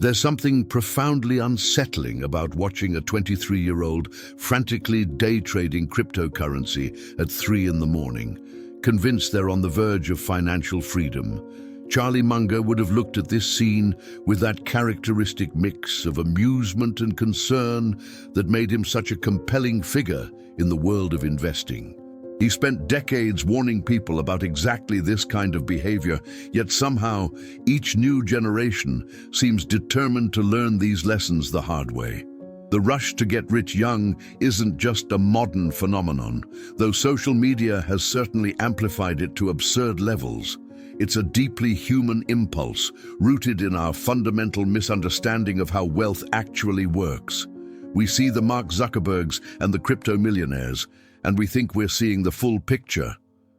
There's something profoundly unsettling about watching a 23-year-old frantically day trading cryptocurrency at 3 in the morning, convinced they're on the verge of financial freedom. Charlie Munger would have looked at this scene with that characteristic mix of amusement and concern that made him such a compelling figure in the world of investing. He spent decades warning people about exactly this kind of behavior, yet somehow each new generation seems determined to learn these lessons the hard way. The rush to get rich young isn't just a modern phenomenon, though social media has certainly amplified it to absurd levels. It's a deeply human impulse, rooted in our fundamental misunderstanding of how wealth actually works. We see the Mark Zuckerbergs and the crypto millionaires, and we think we're seeing the full picture.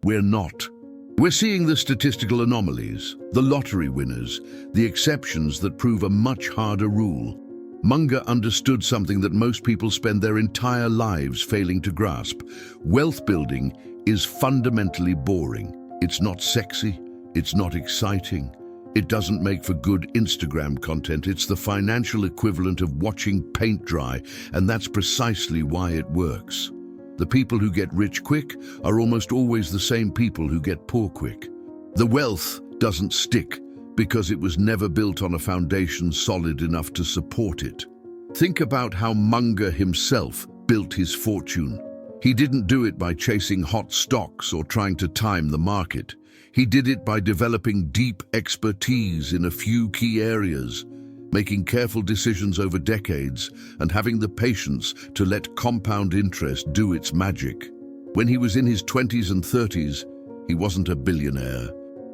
We're not. We're seeing the statistical anomalies, the lottery winners, the exceptions that prove a much harder rule. Munger understood something that most people spend their entire lives failing to grasp. Wealth building is fundamentally boring. It's not sexy, it's not exciting, it doesn't make for good Instagram content. It's the financial equivalent of watching paint dry, and that's precisely why it works. The people who get rich quick are almost always the same people who get poor quick. The wealth doesn't stick because it was never built on a foundation solid enough to support it. Think about how Munger himself built his fortune. He didn't do it by chasing hot stocks or trying to time the market. He did it by developing deep expertise in a few key areas, making careful decisions over decades, and having the patience to let compound interest do its magic. When he was in his 20s and 30s, he wasn't a billionaire.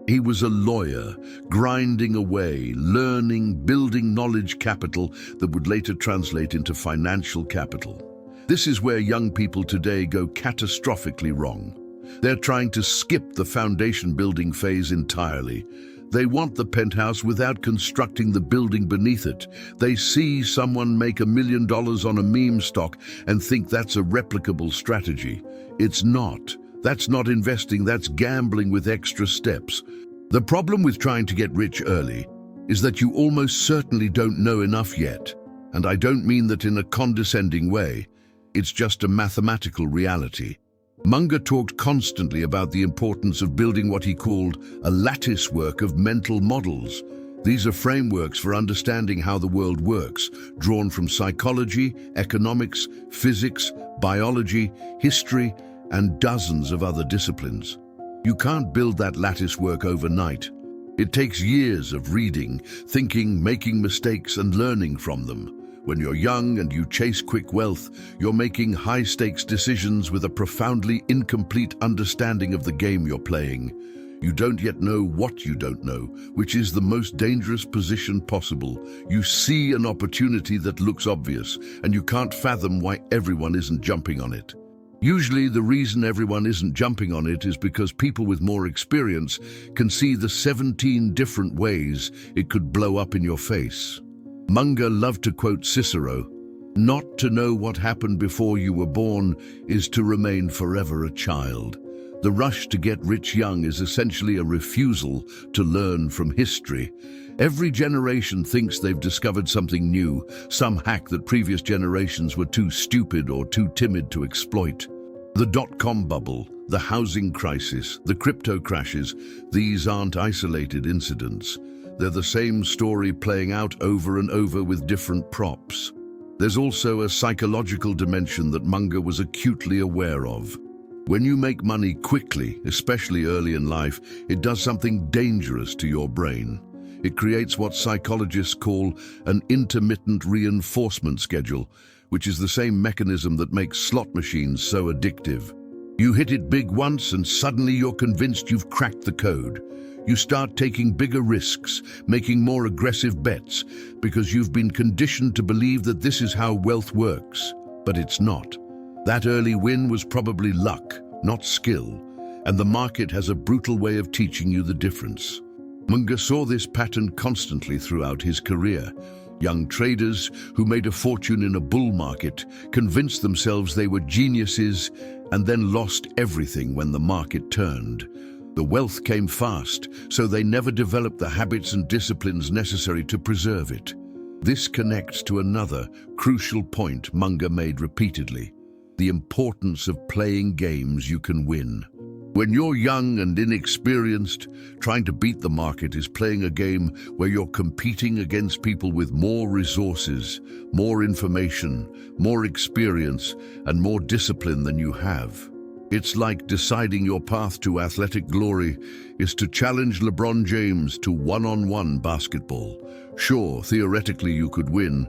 He was a lawyer, grinding away, learning, building knowledge capital that would later translate into financial capital. This is where young people today go catastrophically wrong. They're trying to skip the foundation building phase entirely. They want the penthouse without constructing the building beneath it. They see someone make $1 million on a meme stock and think that's a replicable strategy. It's not. That's not investing, that's gambling with extra steps. The problem with trying to get rich early is that you almost certainly don't know enough yet. And I don't mean that in a condescending way. It's just a mathematical reality. Munger talked constantly about the importance of building what he called a lattice work of mental models. These are frameworks for understanding how the world works, drawn from psychology, economics, physics, biology, history, and dozens of other disciplines. You can't build that lattice work overnight. It takes years of reading, thinking, making mistakes, and learning from them. When you're young and you chase quick wealth, you're making high-stakes decisions with a profoundly incomplete understanding of the game you're playing. You don't yet know what you don't know, which is the most dangerous position possible. You see an opportunity that looks obvious, and you can't fathom why everyone isn't jumping on it. Usually the reason everyone isn't jumping on it is because people with more experience can see the 17 different ways it could blow up in your face. Munger loved to quote Cicero, "Not to know what happened before you were born is to remain forever a child." The rush to get rich young is essentially a refusal to learn from history. Every generation thinks they've discovered something new, some hack that previous generations were too stupid or too timid to exploit. The dot-com bubble, the housing crisis, the crypto crashes, these aren't isolated incidents. They're the same story playing out over and over with different props. There's also a psychological dimension that Munger was acutely aware of. When you make money quickly, especially early in life, it does something dangerous to your brain. It creates what psychologists call an intermittent reinforcement schedule, which is the same mechanism that makes slot machines so addictive. You hit it big once and suddenly you're convinced you've cracked the code. You start taking bigger risks, making more aggressive bets, because you've been conditioned to believe that this is how wealth works. But it's not. That early win was probably luck, not skill, and the market has a brutal way of teaching you the difference. Munger saw this pattern constantly throughout his career. Young traders who made a fortune in a bull market convinced themselves they were geniuses and then lost everything when the market turned. The wealth came fast, so they never developed the habits and disciplines necessary to preserve it. This connects to another crucial point Munger made repeatedly: the importance of playing games you can win. When you're young and inexperienced, trying to beat the market is playing a game where you're competing against people with more resources, more information, more experience, and more discipline than you have. It's like deciding your path to athletic glory is to challenge LeBron James to one-on-one basketball. Sure, theoretically you could win,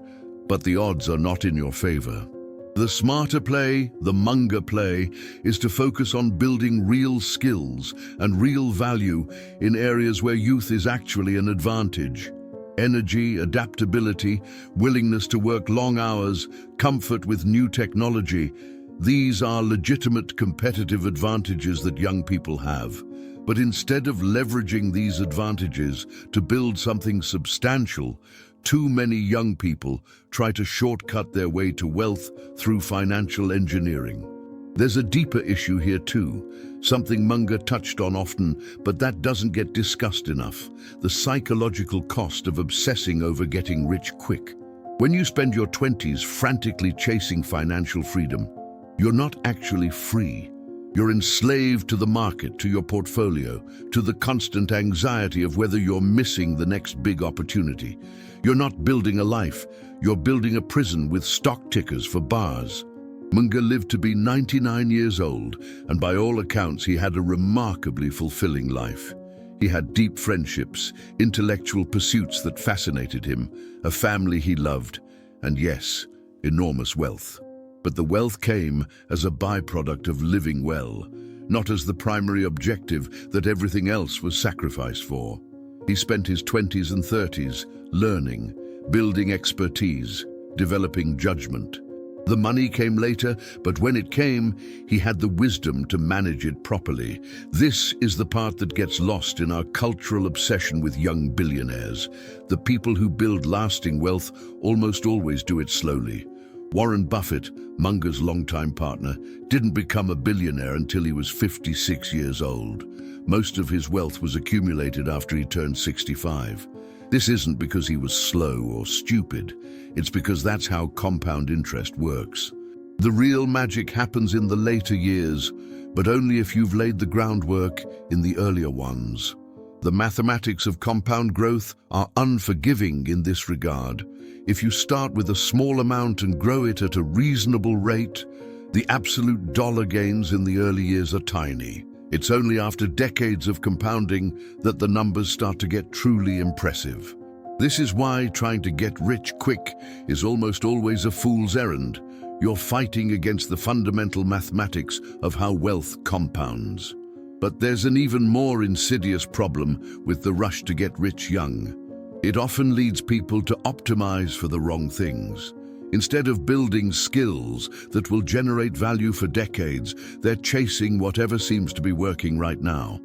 but the odds are not in your favor. The smarter play, the Munger play, is to focus on building real skills and real value in areas where youth is actually an advantage. Energy, adaptability, willingness to work long hours, comfort with new technology. These are legitimate competitive advantages that young people have. But instead of leveraging these advantages to build something substantial, too many young people try to shortcut their way to wealth through financial engineering. There's a deeper issue here too, something Munger touched on often, but that doesn't get discussed enough: the psychological cost of obsessing over getting rich quick. When you spend your 20s frantically chasing financial freedom, you're not actually free. You're enslaved to the market, to your portfolio, to the constant anxiety of whether you're missing the next big opportunity. You're not building a life, you're building a prison with stock tickers for bars. Munger lived to be 99 years old, and by all accounts he had a remarkably fulfilling life. He had deep friendships, intellectual pursuits that fascinated him, a family he loved, and yes, enormous wealth. But the wealth came as a byproduct of living well, not as the primary objective that everything else was sacrificed for. He spent his 20s and 30s learning, building expertise, developing judgment. The money came later, but when it came, he had the wisdom to manage it properly. This is the part that gets lost in our cultural obsession with young billionaires. The people who build lasting wealth almost always do it slowly. Warren Buffett, Munger's longtime partner, didn't become a billionaire until he was 56 years old. Most of his wealth was accumulated after he turned 65. This isn't because he was slow or stupid. It's because that's how compound interest works. The real magic happens in the later years, but only if you've laid the groundwork in the earlier ones. The mathematics of compound growth are unforgiving in this regard. If you start with a small amount and grow it at a reasonable rate, the absolute dollar gains in the early years are tiny. It's only after decades of compounding that the numbers start to get truly impressive. This is why trying to get rich quick is almost always a fool's errand. You're fighting against the fundamental mathematics of how wealth compounds. But there's an even more insidious problem with the rush to get rich young. It often leads people to optimize for the wrong things. Instead of building skills that will generate value for decades, they're chasing whatever seems to be working right now.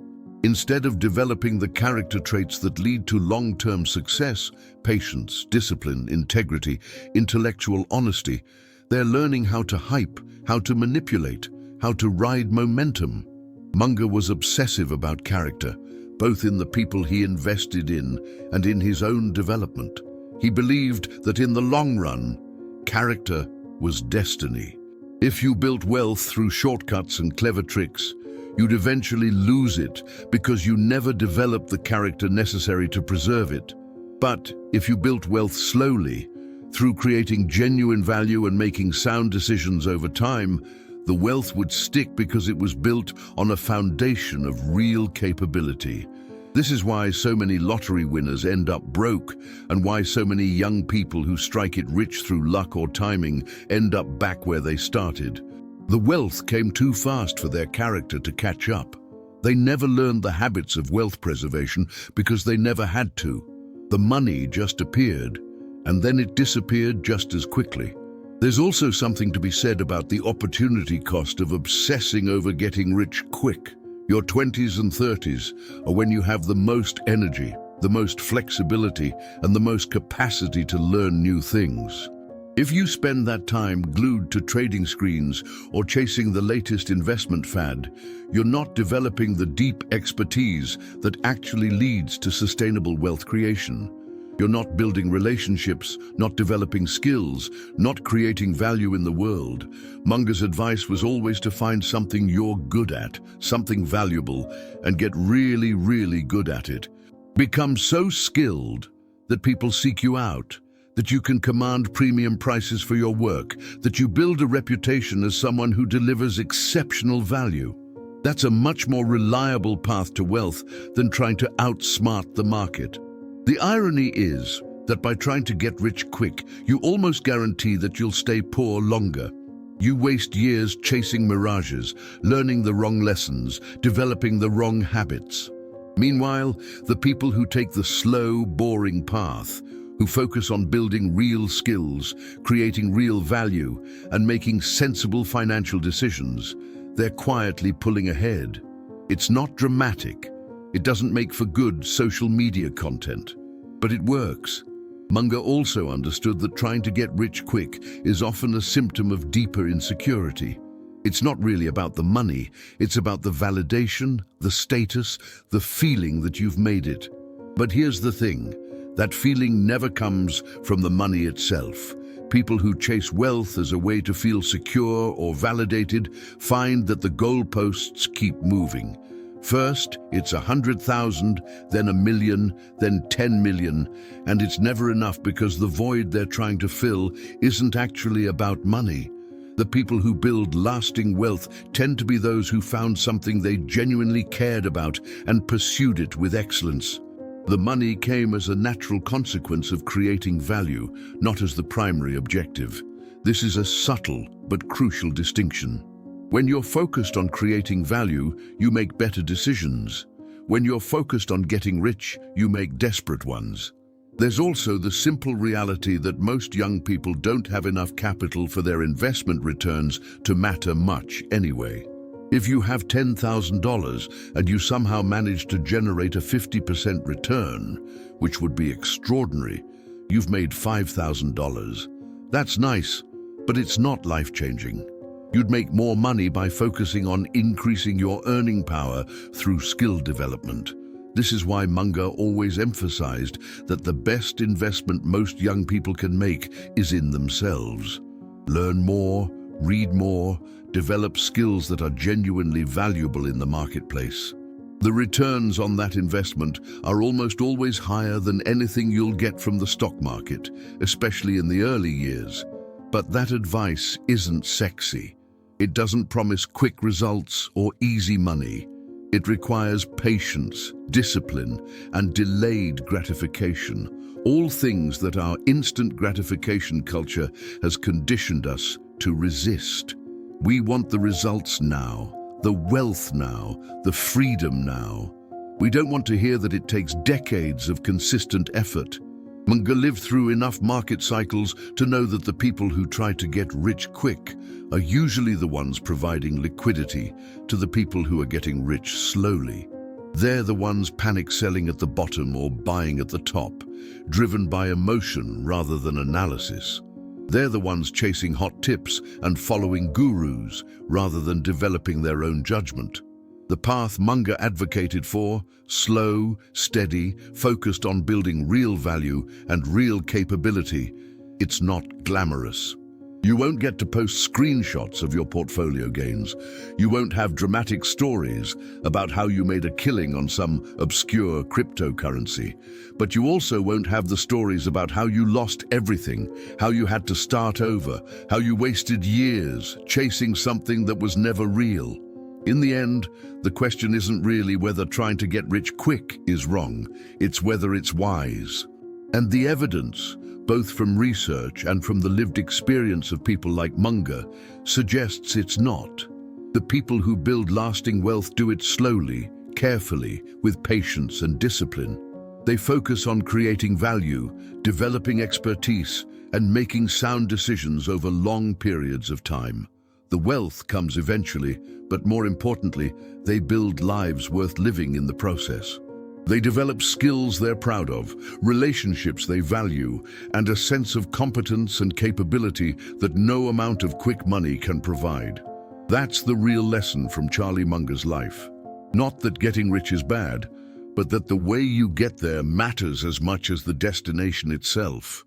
Instead of developing the character traits that lead to long-term success, patience, discipline, integrity, intellectual honesty, they're learning how to hype, how to manipulate, how to ride momentum. Munger was obsessive about character, both in the people he invested in and in his own development. He believed that in the long run, character was destiny. If you built wealth through shortcuts and clever tricks, you'd eventually lose it because you never developed the character necessary to preserve it. But if you built wealth slowly, through creating genuine value and making sound decisions over time, the wealth would stick because it was built on a foundation of real capability. This is why so many lottery winners end up broke, and why so many young people who strike it rich through luck or timing end up back where they started. The wealth came too fast for their character to catch up. They never learned the habits of wealth preservation because they never had to. The money just appeared, and then it disappeared just as quickly. There's also something to be said about the opportunity cost of obsessing over getting rich quick. Your 20s and 30s are when you have the most energy, the most flexibility, and the most capacity to learn new things. If you spend that time glued to trading screens or chasing the latest investment fad, you're not developing the deep expertise that actually leads to sustainable wealth creation. You're not building relationships, not developing skills, not creating value in the world. Munger's advice was always to find something you're good at, something valuable, and get really, really good at it. Become so skilled that people seek you out, that you can command premium prices for your work, that you build a reputation as someone who delivers exceptional value. That's a much more reliable path to wealth than trying to outsmart the market. The irony is that by trying to get rich quick, you almost guarantee that you'll stay poor longer. You waste years chasing mirages, learning the wrong lessons, developing the wrong habits. Meanwhile, the people who take the slow, boring path, who focus on building real skills, creating real value, and making sensible financial decisions, they're quietly pulling ahead. It's not dramatic. It doesn't make for good social media content, but it works. Munger also understood that trying to get rich quick is often a symptom of deeper insecurity. It's not really about the money, it's about the validation, the status, the feeling that you've made it. But here's the thing, that feeling never comes from the money itself. People who chase wealth as a way to feel secure or validated find that the goalposts keep moving. First, it's 100,000, then 1 million, then 10 million, and it's never enough because the void they're trying to fill isn't actually about money. The people who build lasting wealth tend to be those who found something they genuinely cared about and pursued it with excellence. The money came as a natural consequence of creating value, not as the primary objective. This is a subtle but crucial distinction. When you're focused on creating value, you make better decisions. When you're focused on getting rich, you make desperate ones. There's also the simple reality that most young people don't have enough capital for their investment returns to matter much anyway. If you have $10,000 and you somehow manage to generate a 50% return, which would be extraordinary, you've made $5,000. That's nice, but it's not life-changing. You'd make more money by focusing on increasing your earning power through skill development. This is why Munger always emphasized that the best investment most young people can make is in themselves. Learn more, read more, develop skills that are genuinely valuable in the marketplace. The returns on that investment are almost always higher than anything you'll get from the stock market, especially in the early years. But that advice isn't sexy. It doesn't promise quick results or easy money. It requires patience, discipline, and delayed gratification, all things that our instant gratification culture has conditioned us to resist. We want the results now, the wealth now, the freedom now. We don't want to hear that it takes decades of consistent effort. Munger lived through enough market cycles to know that the people who try to get rich quick are usually the ones providing liquidity to the people who are getting rich slowly. They're the ones panic selling at the bottom or buying at the top, driven by emotion rather than analysis. They're the ones chasing hot tips and following gurus rather than developing their own judgment. The path Munger advocated for, slow, steady, focused on building real value and real capability, it's not glamorous. You won't get to post screenshots of your portfolio gains. You won't have dramatic stories about how you made a killing on some obscure cryptocurrency. But you also won't have the stories about how you lost everything, how you had to start over, how you wasted years chasing something that was never real. In the end, the question isn't really whether trying to get rich quick is wrong, it's whether it's wise. And the evidence, both from research and from the lived experience of people like Munger, suggests it's not. The people who build lasting wealth do it slowly, carefully, with patience and discipline. They focus on creating value, developing expertise, and making sound decisions over long periods of time. The wealth comes eventually, but more importantly, they build lives worth living in the process. They develop skills they're proud of, relationships they value, and a sense of competence and capability that no amount of quick money can provide. That's the real lesson from Charlie Munger's life. Not that getting rich is bad, but that the way you get there matters as much as the destination itself.